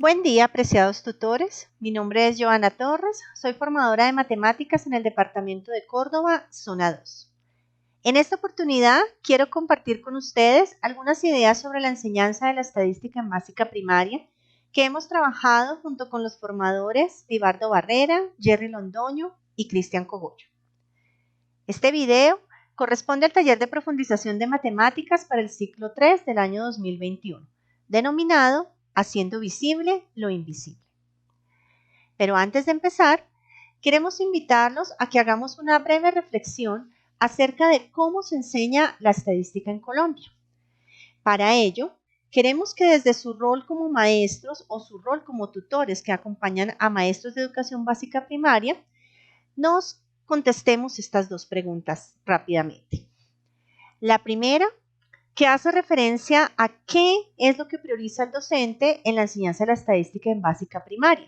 Buen día, apreciados tutores. Mi nombre es Joana Torres, soy formadora de matemáticas en el Departamento de Córdoba, Zona 2. En esta oportunidad quiero compartir con ustedes algunas ideas sobre la enseñanza de la estadística en básica primaria que hemos trabajado junto con los formadores Vivardo Barrera, Jerry Londoño y Cristian Cogollo. Este video corresponde al taller de profundización de matemáticas para el ciclo 3 del año 2021, denominado Haciendo visible lo invisible. Pero antes de empezar, queremos invitarlos a que hagamos una breve reflexión acerca de cómo se enseña la estadística en Colombia. Para ello, queremos que desde su rol como maestros o su rol como tutores que acompañan a maestros de educación básica primaria, nos contestemos estas dos preguntas rápidamente. La primera, que hace referencia a qué es lo que prioriza el docente en la enseñanza de la estadística en básica primaria.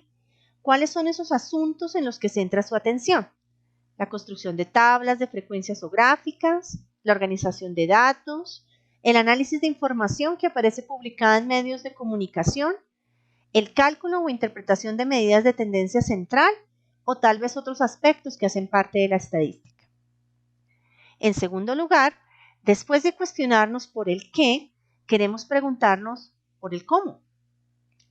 ¿Cuáles son esos asuntos en los que centra su atención? La construcción de tablas de frecuencias o gráficas, la organización de datos, el análisis de información que aparece publicada en medios de comunicación, el cálculo o interpretación de medidas de tendencia central o tal vez otros aspectos que hacen parte de la estadística. En segundo lugar, después de cuestionarnos por el qué, queremos preguntarnos por el cómo.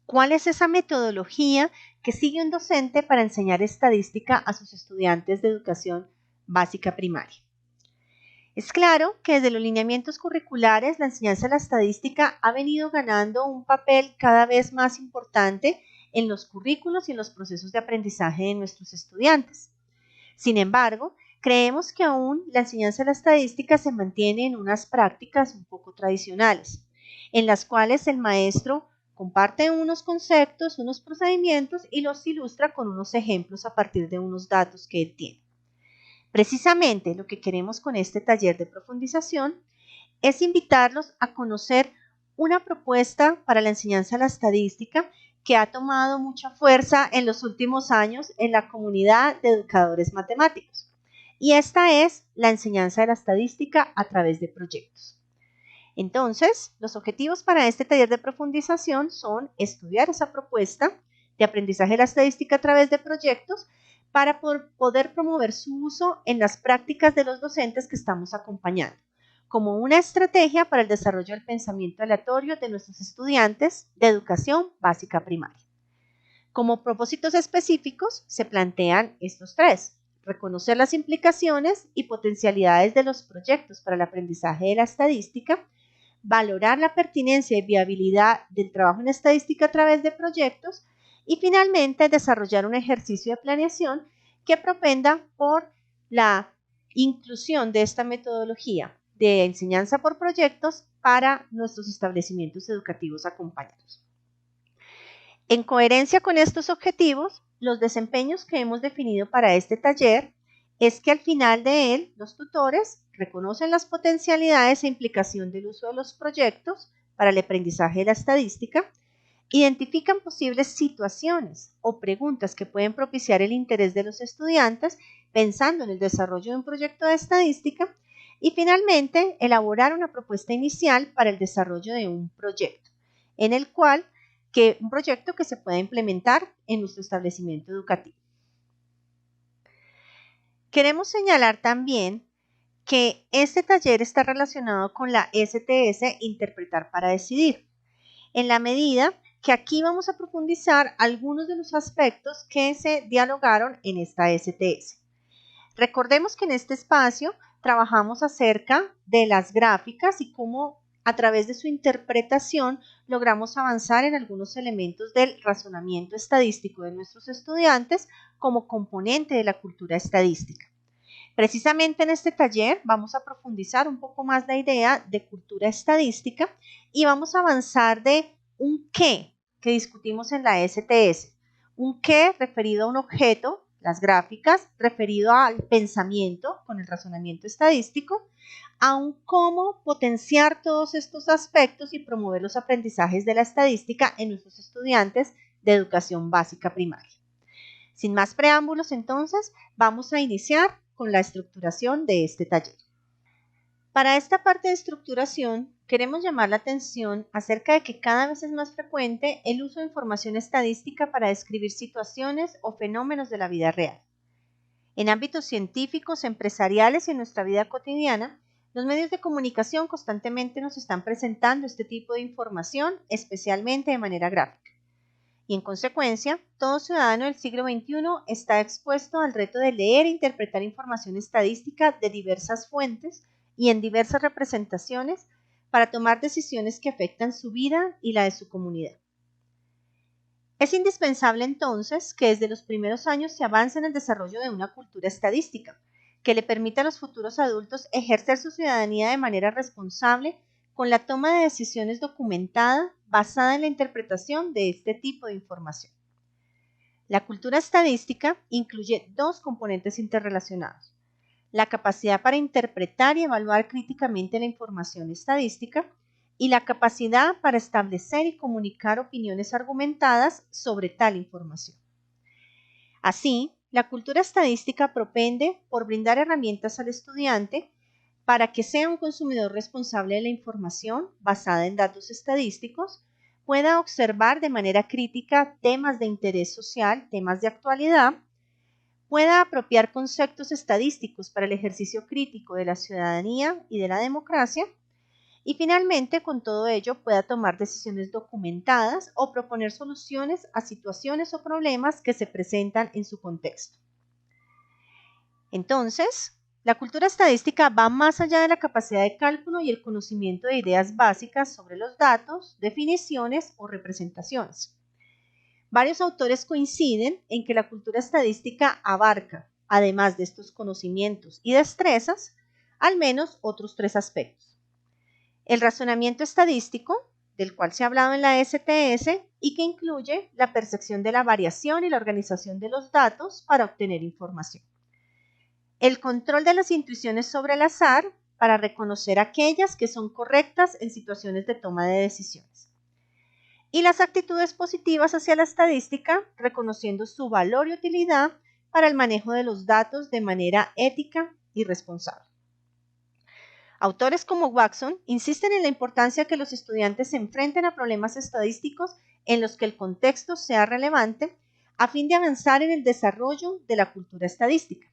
¿Cuál es esa metodología que sigue un docente para enseñar estadística a sus estudiantes de educación básica primaria? Es claro que desde los lineamientos curriculares la enseñanza de la estadística ha venido ganando un papel cada vez más importante en los currículos y en los procesos de aprendizaje de nuestros estudiantes. Sin embargo, creemos que aún la enseñanza de la estadística se mantiene en unas prácticas un poco tradicionales, en las cuales el maestro comparte unos conceptos, unos procedimientos y los ilustra con unos ejemplos a partir de unos datos que él tiene. Precisamente lo que queremos con este taller de profundización es invitarlos a conocer una propuesta para la enseñanza de la estadística que ha tomado mucha fuerza en los últimos años en la comunidad de educadores matemáticos. Y esta es la enseñanza de la estadística a través de proyectos. Entonces, los objetivos para este taller de profundización son estudiar esa propuesta de aprendizaje de la estadística a través de proyectos para poder promover su uso en las prácticas de los docentes que estamos acompañando, como una estrategia para el desarrollo del pensamiento aleatorio de nuestros estudiantes de educación básica primaria. Como propósitos específicos se plantean estos tres: reconocer las implicaciones y potencialidades de los proyectos para el aprendizaje de la estadística, valorar la pertinencia y viabilidad del trabajo en estadística a través de proyectos y finalmente desarrollar un ejercicio de planeación que propenda por la inclusión de esta metodología de enseñanza por proyectos para nuestros establecimientos educativos acompañados. En coherencia con estos objetivos, los desempeños que hemos definido para este taller es que al final de él, los tutores reconocen las potencialidades e implicación del uso de los proyectos para el aprendizaje de la estadística, identifican posibles situaciones o preguntas que pueden propiciar el interés de los estudiantes pensando en el desarrollo de un proyecto de estadística y finalmente elaborar una propuesta inicial para el desarrollo de un proyecto, en el cual un proyecto que se pueda implementar en nuestro establecimiento educativo. Queremos señalar también que este taller está relacionado con la STS Interpretar para Decidir, en la medida que aquí vamos a profundizar algunos de los aspectos que se dialogaron en esta STS. Recordemos que en este espacio trabajamos acerca de las gráficas y cómo a través de su interpretación logramos avanzar en algunos elementos del razonamiento estadístico de nuestros estudiantes como componente de la cultura estadística. Precisamente en este taller vamos a profundizar un poco más la idea de cultura estadística y vamos a avanzar de un qué que discutimos en la STS. Un qué referido a un objeto, las gráficas, referido al pensamiento con el razonamiento estadístico, a un cómo potenciar todos estos aspectos y promover los aprendizajes de la estadística en nuestros estudiantes de educación básica primaria. Sin más preámbulos, entonces, vamos a iniciar con la estructuración de este taller. Para esta parte de estructuración, queremos llamar la atención acerca de que cada vez es más frecuente el uso de información estadística para describir situaciones o fenómenos de la vida real. En ámbitos científicos, empresariales y en nuestra vida cotidiana, los medios de comunicación constantemente nos están presentando este tipo de información, especialmente de manera gráfica. Y en consecuencia, todo ciudadano del siglo XXI está expuesto al reto de leer e interpretar información estadística de diversas fuentes y en diversas representaciones para tomar decisiones que afectan su vida y la de su comunidad. Es indispensable entonces que desde los primeros años se avance en el desarrollo de una cultura estadística, que le permita a los futuros adultos ejercer su ciudadanía de manera responsable con la toma de decisiones documentada basada en la interpretación de este tipo de información. La cultura estadística incluye dos componentes interrelacionados: la capacidad para interpretar y evaluar críticamente la información estadística y la capacidad para establecer y comunicar opiniones argumentadas sobre tal información. Así, la cultura estadística propende por brindar herramientas al estudiante para que sea un consumidor responsable de la información basada en datos estadísticos, pueda observar de manera crítica temas de interés social, temas de actualidad, pueda apropiar conceptos estadísticos para el ejercicio crítico de la ciudadanía y de la democracia, y finalmente, con todo ello, pueda tomar decisiones documentadas o proponer soluciones a situaciones o problemas que se presentan en su contexto. Entonces, la cultura estadística va más allá de la capacidad de cálculo y el conocimiento de ideas básicas sobre los datos, definiciones o representaciones. Varios autores coinciden en que la cultura estadística abarca, además de estos conocimientos y destrezas, al menos otros tres aspectos: el razonamiento estadístico, del cual se ha hablado en la STS y que incluye la percepción de la variación y la organización de los datos para obtener información; el control de las intuiciones sobre el azar, para reconocer aquellas que son correctas en situaciones de toma de decisiones; y las actitudes positivas hacia la estadística, reconociendo su valor y utilidad para el manejo de los datos de manera ética y responsable. Autores como Watson insisten en la importancia que los estudiantes se enfrenten a problemas estadísticos en los que el contexto sea relevante a fin de avanzar en el desarrollo de la cultura estadística.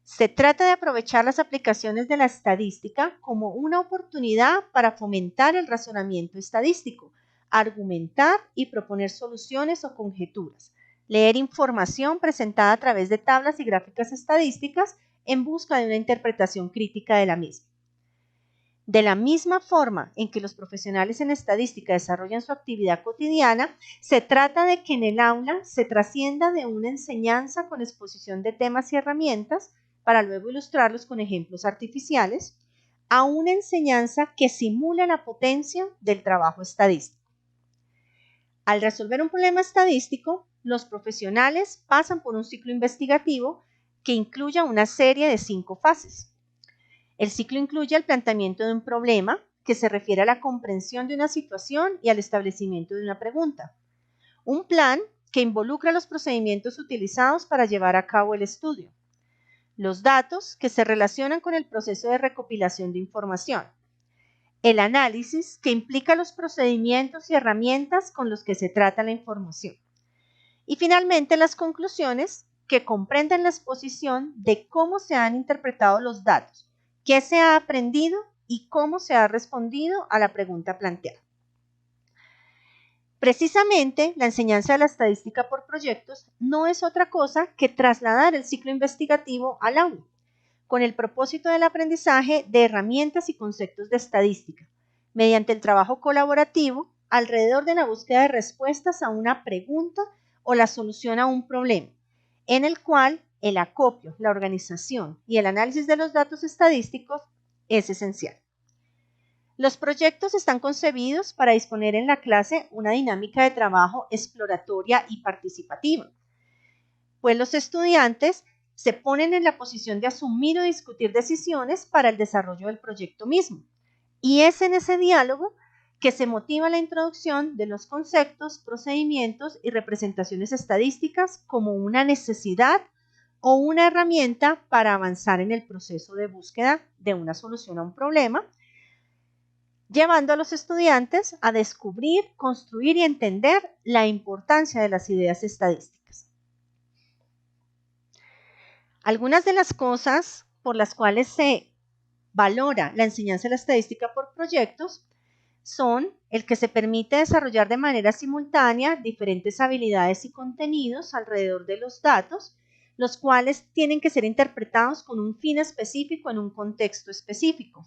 Se trata de aprovechar las aplicaciones de la estadística como una oportunidad para fomentar el razonamiento estadístico, argumentar y proponer soluciones o conjeturas, leer información presentada a través de tablas y gráficas estadísticas en busca de una interpretación crítica de la misma. De la misma forma en que los profesionales en estadística desarrollan su actividad cotidiana, se trata de que en el aula se trascienda de una enseñanza con exposición de temas y herramientas, para luego ilustrarlos con ejemplos artificiales, a una enseñanza que simule la potencia del trabajo estadístico. Al resolver un problema estadístico, los profesionales pasan por un ciclo investigativo que incluye una serie de 5 fases. El ciclo incluye el planteamiento de un problema, que se refiere a la comprensión de una situación y al establecimiento de una pregunta; un plan, que involucra los procedimientos utilizados para llevar a cabo el estudio; los datos, que se relacionan con el proceso de recopilación de información; el análisis, que implica los procedimientos y herramientas con los que se trata la información; y finalmente las conclusiones, que comprenden la exposición de cómo se han interpretado los datos, qué se ha aprendido y cómo se ha respondido a la pregunta planteada. Precisamente, la enseñanza de la estadística por proyectos no es otra cosa que trasladar el ciclo investigativo al aula, con el propósito del aprendizaje de herramientas y conceptos de estadística, mediante el trabajo colaborativo alrededor de la búsqueda de respuestas a una pregunta o la solución a un problema, en el cual el acopio, la organización y el análisis de los datos estadísticos es esencial. Los proyectos están concebidos para disponer en la clase una dinámica de trabajo exploratoria y participativa, pues los estudiantes se ponen en la posición de asumir o discutir decisiones para el desarrollo del proyecto mismo, y es en ese diálogo que se motiva la introducción de los conceptos, procedimientos y representaciones estadísticas como una necesidad o una herramienta para avanzar en el proceso de búsqueda de una solución a un problema, llevando a los estudiantes a descubrir, construir y entender la importancia de las ideas estadísticas. Algunas de las cosas por las cuales se valora la enseñanza de la estadística por proyectos son el que se permite desarrollar de manera simultánea diferentes habilidades y contenidos alrededor de los datos, los cuales tienen que ser interpretados con un fin específico en un contexto específico.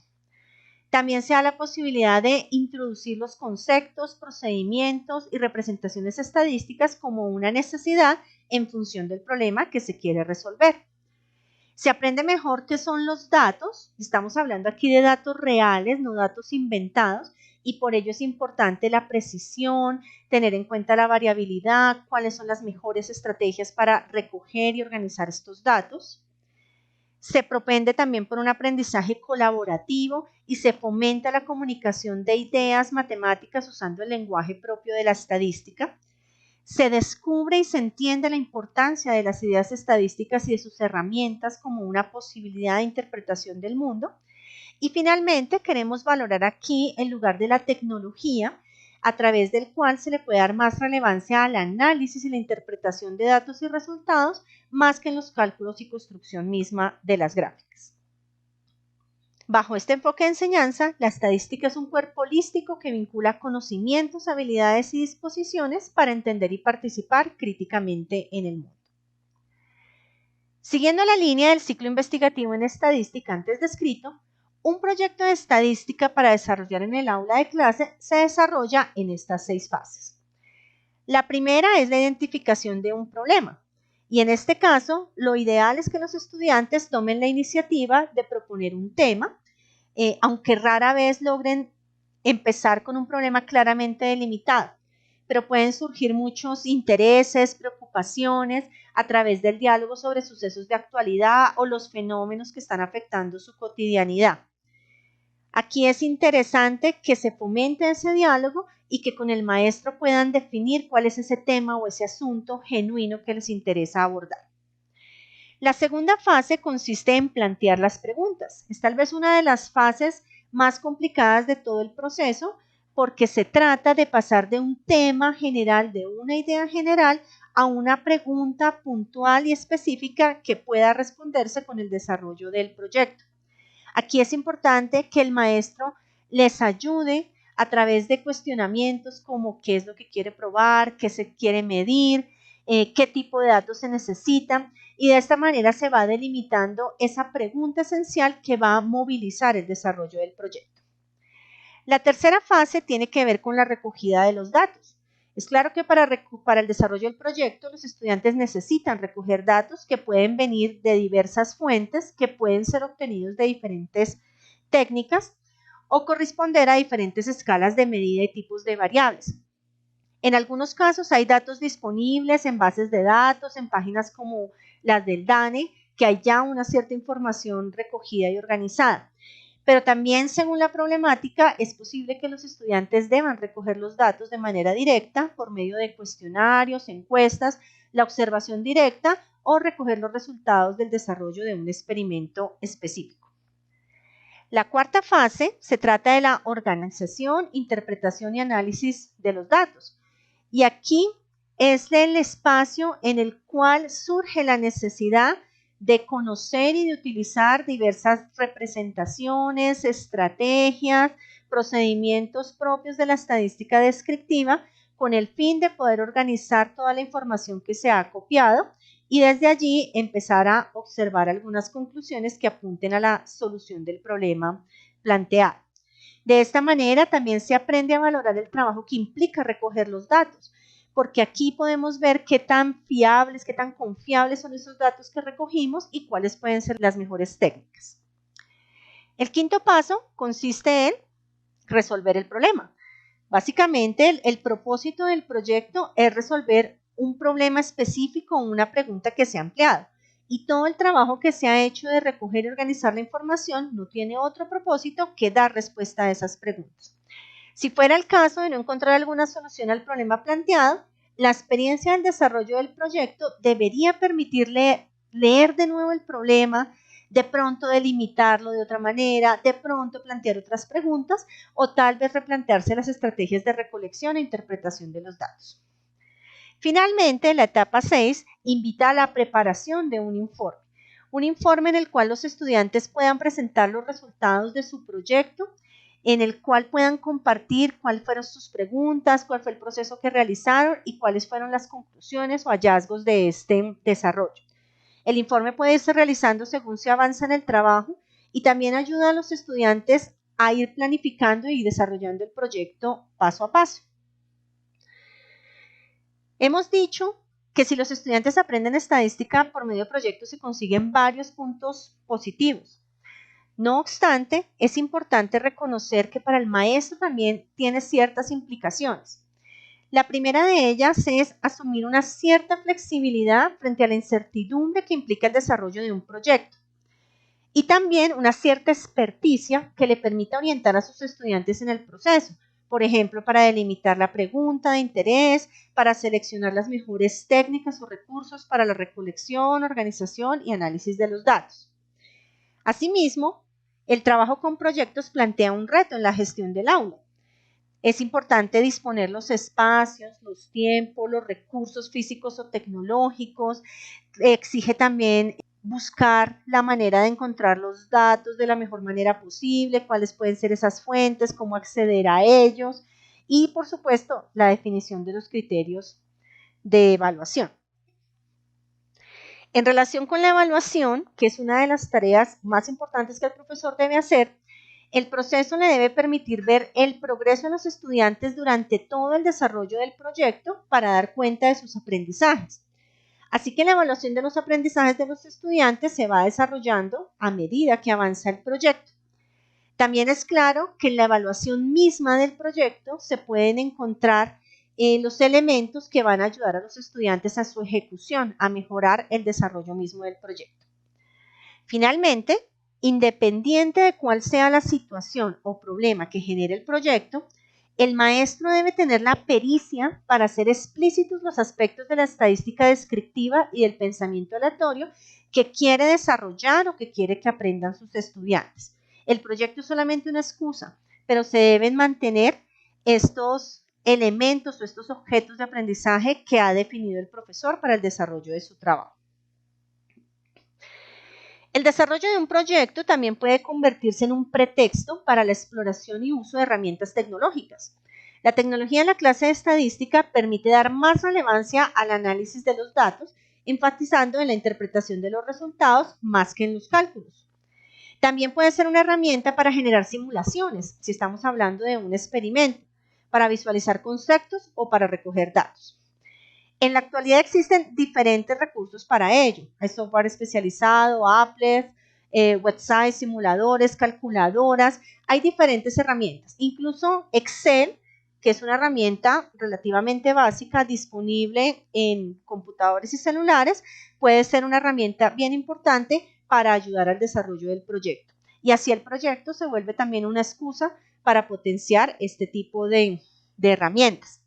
También se da la posibilidad de introducir los conceptos, procedimientos y representaciones estadísticas como una necesidad en función del problema que se quiere resolver. Se aprende mejor qué son los datos, estamos hablando aquí de datos reales, no datos inventados, y por ello es importante la precisión, tener en cuenta la variabilidad, cuáles son las mejores estrategias para recoger y organizar estos datos. Se propende también por un aprendizaje colaborativo y se fomenta la comunicación de ideas matemáticas usando el lenguaje propio de la estadística. Se descubre y se entiende la importancia de las ideas estadísticas y de sus herramientas como una posibilidad de interpretación del mundo. Y finalmente queremos valorar aquí el lugar de la tecnología, a través del cual se le puede dar más relevancia al análisis y la interpretación de datos y resultados, más que en los cálculos y construcción misma de las gráficas. Bajo este enfoque de enseñanza, la estadística es un cuerpo holístico que vincula conocimientos, habilidades y disposiciones para entender y participar críticamente en el mundo. Siguiendo la línea del ciclo investigativo en estadística antes descrito, un proyecto de estadística para desarrollar en el aula de clase se desarrolla en estas 6 fases. La primera es la identificación de un problema. Y en este caso, lo ideal es que los estudiantes tomen la iniciativa de proponer un tema, aunque rara vez logren empezar con un problema claramente delimitado. Pero pueden surgir muchos intereses, preocupaciones a través del diálogo sobre sucesos de actualidad o los fenómenos que están afectando su cotidianidad. Aquí es interesante que se fomente ese diálogo y que con el maestro puedan definir cuál es ese tema o ese asunto genuino que les interesa abordar. La segunda fase consiste en plantear las preguntas. Es tal vez una de las fases más complicadas de todo el proceso porque se trata de pasar de un tema general, de una idea general, a una pregunta puntual y específica que pueda responderse con el desarrollo del proyecto. Aquí es importante que el maestro les ayude a través de cuestionamientos como qué es lo que quiere probar, qué se quiere medir, qué tipo de datos se necesitan, y de esta manera se va delimitando esa pregunta esencial que va a movilizar el desarrollo del proyecto. La tercera fase tiene que ver con la recogida de los datos. Es claro que para el desarrollo del proyecto los estudiantes necesitan recoger datos que pueden venir de diversas fuentes, que pueden ser obtenidos de diferentes técnicas o corresponder a diferentes escalas de medida y tipos de variables. En algunos casos hay datos disponibles en bases de datos, en páginas como las del DANE, que hay ya una cierta información recogida y organizada. Pero también, según la problemática, es posible que los estudiantes deban recoger los datos de manera directa por medio de cuestionarios, encuestas, la observación directa o recoger los resultados del desarrollo de un experimento específico. La cuarta fase se trata de la organización, interpretación y análisis de los datos. Y aquí es el espacio en el cual surge la necesidad de conocer y de utilizar diversas representaciones, estrategias, procedimientos propios de la estadística descriptiva con el fin de poder organizar toda la información que se ha copiado y desde allí empezar a observar algunas conclusiones que apunten a la solución del problema planteado. De esta manera también se aprende a valorar el trabajo que implica recoger los datos, porque aquí podemos ver qué tan fiables, qué tan confiables son esos datos que recogimos y cuáles pueden ser las mejores técnicas. El quinto paso consiste en resolver el problema. Básicamente, el propósito del proyecto es resolver un problema específico o una pregunta que se ha ampliado. Y todo el trabajo que se ha hecho de recoger y organizar la información no tiene otro propósito que dar respuesta a esas preguntas. Si fuera el caso de no encontrar alguna solución al problema planteado, la experiencia del desarrollo del proyecto debería permitirle leer de nuevo el problema, de pronto delimitarlo de otra manera, de pronto plantear otras preguntas o tal vez replantearse las estrategias de recolección e interpretación de los datos. Finalmente, la etapa 6 invita a la preparación de un informe en el cual los estudiantes puedan presentar los resultados de su proyecto, en el cual puedan compartir cuáles fueron sus preguntas, cuál fue el proceso que realizaron y cuáles fueron las conclusiones o hallazgos de este desarrollo. El informe puede irse realizando según se avanza en el trabajo y también ayuda a los estudiantes a ir planificando y desarrollando el proyecto paso a paso. Hemos dicho que si los estudiantes aprenden estadística por medio de proyectos se consiguen varios puntos positivos. No obstante, es importante reconocer que para el maestro también tiene ciertas implicaciones. La primera de ellas es asumir una cierta flexibilidad frente a la incertidumbre que implica el desarrollo de un proyecto y también una cierta experticia que le permita orientar a sus estudiantes en el proceso, por ejemplo, para delimitar la pregunta de interés, para seleccionar las mejores técnicas o recursos para la recolección, organización y análisis de los datos. Asimismo, el trabajo con proyectos plantea un reto en la gestión del aula. Es importante disponer los espacios, los tiempos, los recursos físicos o tecnológicos. Exige también buscar la manera de encontrar los datos de la mejor manera posible, cuáles pueden ser esas fuentes, cómo acceder a ellos y, por supuesto, la definición de los criterios de evaluación. En relación con la evaluación, que es una de las tareas más importantes que el profesor debe hacer, el proceso le debe permitir ver el progreso de los estudiantes durante todo el desarrollo del proyecto para dar cuenta de sus aprendizajes. Así que la evaluación de los aprendizajes de los estudiantes se va desarrollando a medida que avanza el proyecto. También es claro que en la evaluación misma del proyecto se pueden encontrar los elementos que van a ayudar a los estudiantes a su ejecución, a mejorar el desarrollo mismo del proyecto. Finalmente, independiente de cuál sea la situación o problema que genere el proyecto, el maestro debe tener la pericia para hacer explícitos los aspectos de la estadística descriptiva y del pensamiento aleatorio que quiere desarrollar o que quiere que aprendan sus estudiantes. El proyecto es solamente una excusa, pero se deben mantener estos elementos o estos objetos de aprendizaje que ha definido el profesor para el desarrollo de su trabajo. El desarrollo de un proyecto también puede convertirse en un pretexto para la exploración y uso de herramientas tecnológicas. La tecnología en la clase de estadística permite dar más relevancia al análisis de los datos, enfatizando en la interpretación de los resultados más que en los cálculos. También puede ser una herramienta para generar simulaciones, si estamos hablando de un experimento, para visualizar conceptos o para recoger datos. En la actualidad existen diferentes recursos para ello. Hay software especializado, Applet, websites, simuladores, calculadoras. Hay diferentes herramientas. Incluso Excel, que es una herramienta relativamente básica, disponible en computadores y celulares, puede ser una herramienta bien importante para ayudar al desarrollo del proyecto. Y así el proyecto se vuelve también una excusa para potenciar este tipo de herramientas.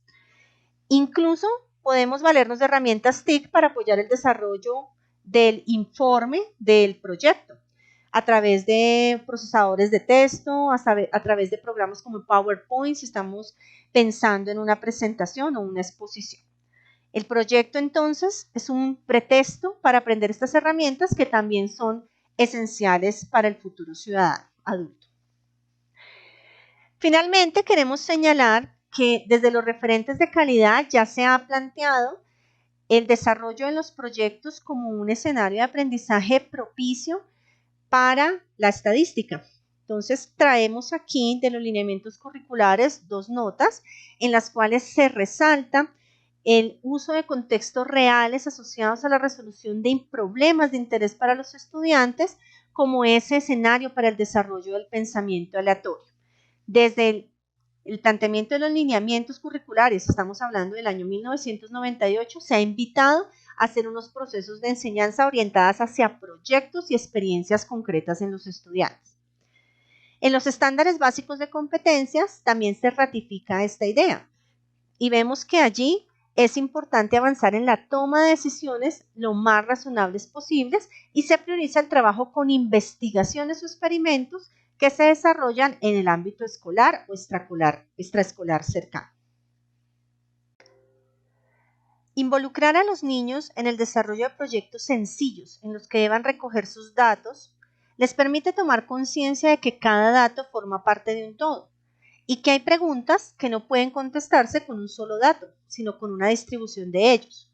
Incluso podemos valernos de herramientas TIC para apoyar el desarrollo del informe del proyecto a través de procesadores de texto, a través de programas como PowerPoint si estamos pensando en una presentación o una exposición. El proyecto entonces es un pretexto para aprender estas herramientas que también son esenciales para el futuro ciudadano adulto. Finalmente, queremos señalar que desde los referentes de calidad ya se ha planteado el desarrollo de los proyectos como un escenario de aprendizaje propicio para la estadística. Entonces, traemos aquí de los lineamientos curriculares 2 notas en las cuales se resalta el uso de contextos reales asociados a la resolución de problemas de interés para los estudiantes como ese escenario para el desarrollo del pensamiento aleatorio. Desde el planteamiento de los lineamientos curriculares, estamos hablando del año 1998, se ha invitado a hacer unos procesos de enseñanza orientadas hacia proyectos y experiencias concretas en los estudiantes. En los estándares básicos de competencias también se ratifica esta idea y vemos que allí Es importante avanzar en la toma de decisiones lo más razonables posibles y se prioriza el trabajo con investigaciones o experimentos que se desarrollan en el ámbito escolar o extraescolar cercano. Involucrar a los niños en el desarrollo de proyectos sencillos en los que deban recoger sus datos les permite tomar conciencia de que cada dato forma parte de un todo y que hay preguntas que no pueden contestarse con un solo dato, sino con una distribución de ellos.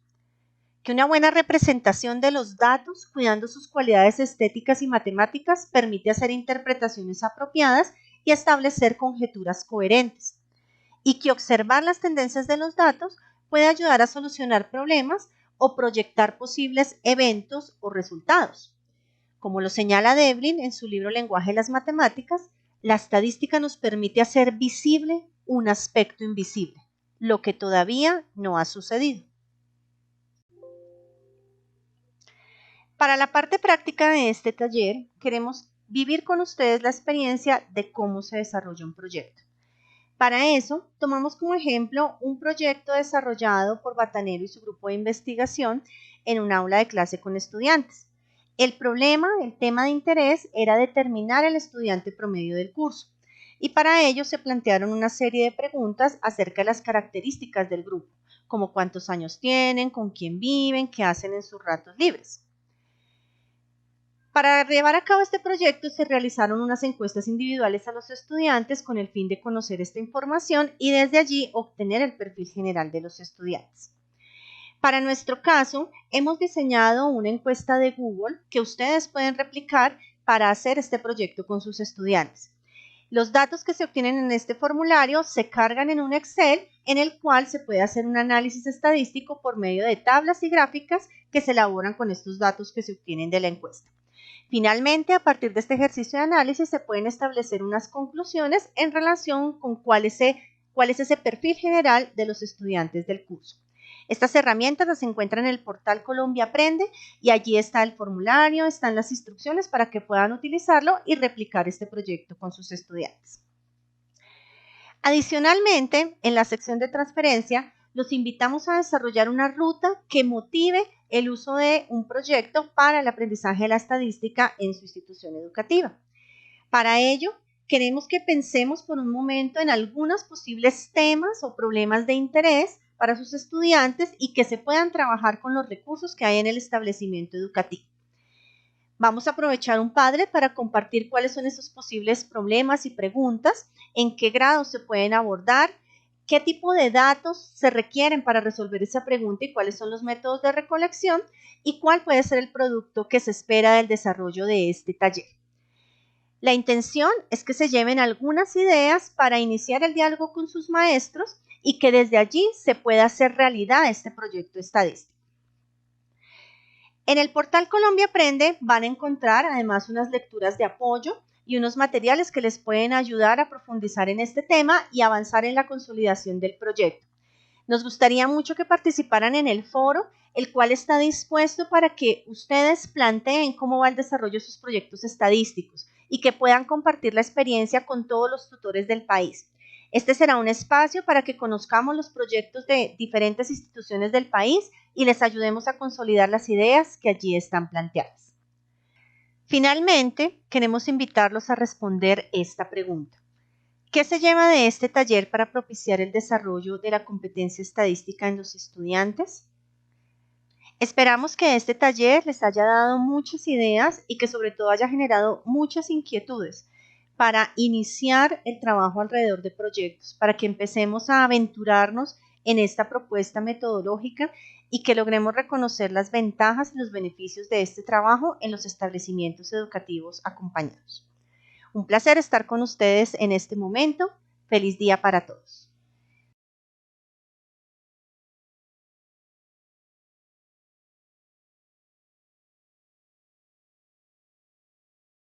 Que una buena representación de los datos, cuidando sus cualidades estéticas y matemáticas, permite hacer interpretaciones apropiadas y establecer conjeturas coherentes. Y que observar las tendencias de los datos puede ayudar a solucionar problemas o proyectar posibles eventos o resultados. Como lo señala Devlin en su libro Lenguaje de las Matemáticas, la estadística nos permite hacer visible un aspecto invisible, lo que todavía no ha sucedido. Para la parte práctica de este taller, queremos vivir con ustedes la experiencia de cómo se desarrolla un proyecto. Para eso, tomamos como ejemplo un proyecto desarrollado por Batanero y su grupo de investigación en un aula de clase con estudiantes. El tema de interés era determinar el estudiante promedio del curso y para ello se plantearon una serie de preguntas acerca de las características del grupo, como cuántos años tienen, con quién viven, qué hacen en sus ratos libres. Para llevar a cabo este proyecto se realizaron unas encuestas individuales a los estudiantes con el fin de conocer esta información y desde allí obtener el perfil general de los estudiantes. Para nuestro caso, hemos diseñado una encuesta de Google que ustedes pueden replicar para hacer este proyecto con sus estudiantes. Los datos que se obtienen en este formulario se cargan en un Excel en el cual se puede hacer un análisis estadístico por medio de tablas y gráficas que se elaboran con estos datos que se obtienen de la encuesta. Finalmente, a partir de este ejercicio de análisis se pueden establecer unas conclusiones en relación con cuál es ese perfil general de los estudiantes del curso. Estas herramientas las encuentran en el portal Colombia Aprende y allí está el formulario, están las instrucciones para que puedan utilizarlo y replicar este proyecto con sus estudiantes. Adicionalmente, en la sección de transferencia, los invitamos a desarrollar una ruta que motive el uso de un proyecto para el aprendizaje de la estadística en su institución educativa. Para ello, queremos que pensemos por un momento en algunos posibles temas o problemas de interés para sus estudiantes y que se puedan trabajar con los recursos que hay en el establecimiento educativo. Vamos a aprovechar un Padlet para compartir cuáles son esos posibles problemas y preguntas, en qué grado se pueden abordar, qué tipo de datos se requieren para resolver esa pregunta y cuáles son los métodos de recolección y cuál puede ser el producto que se espera del desarrollo de este taller. La intención es que se lleven algunas ideas para iniciar el diálogo con sus maestros y que desde allí se pueda hacer realidad este proyecto estadístico. En el portal Colombia Aprende van a encontrar además unas lecturas de apoyo y unos materiales que les pueden ayudar a profundizar en este tema y avanzar en la consolidación del proyecto. Nos gustaría mucho que participaran en el foro, el cual está dispuesto para que ustedes planteen cómo va el desarrollo de sus proyectos estadísticos y que puedan compartir la experiencia con todos los tutores del país. Este será un espacio para que conozcamos los proyectos de diferentes instituciones del país y les ayudemos a consolidar las ideas que allí están planteadas. Finalmente, queremos invitarlos a responder esta pregunta. ¿Qué se lleva de este taller para propiciar el desarrollo de la competencia estadística en los estudiantes? Esperamos que este taller les haya dado muchas ideas y que sobre todo haya generado muchas inquietudes para iniciar el trabajo alrededor de proyectos, para que empecemos a aventurarnos en esta propuesta metodológica y que logremos reconocer las ventajas y los beneficios de este trabajo en los establecimientos educativos acompañados. Un placer estar con ustedes en este momento. Feliz día para todos.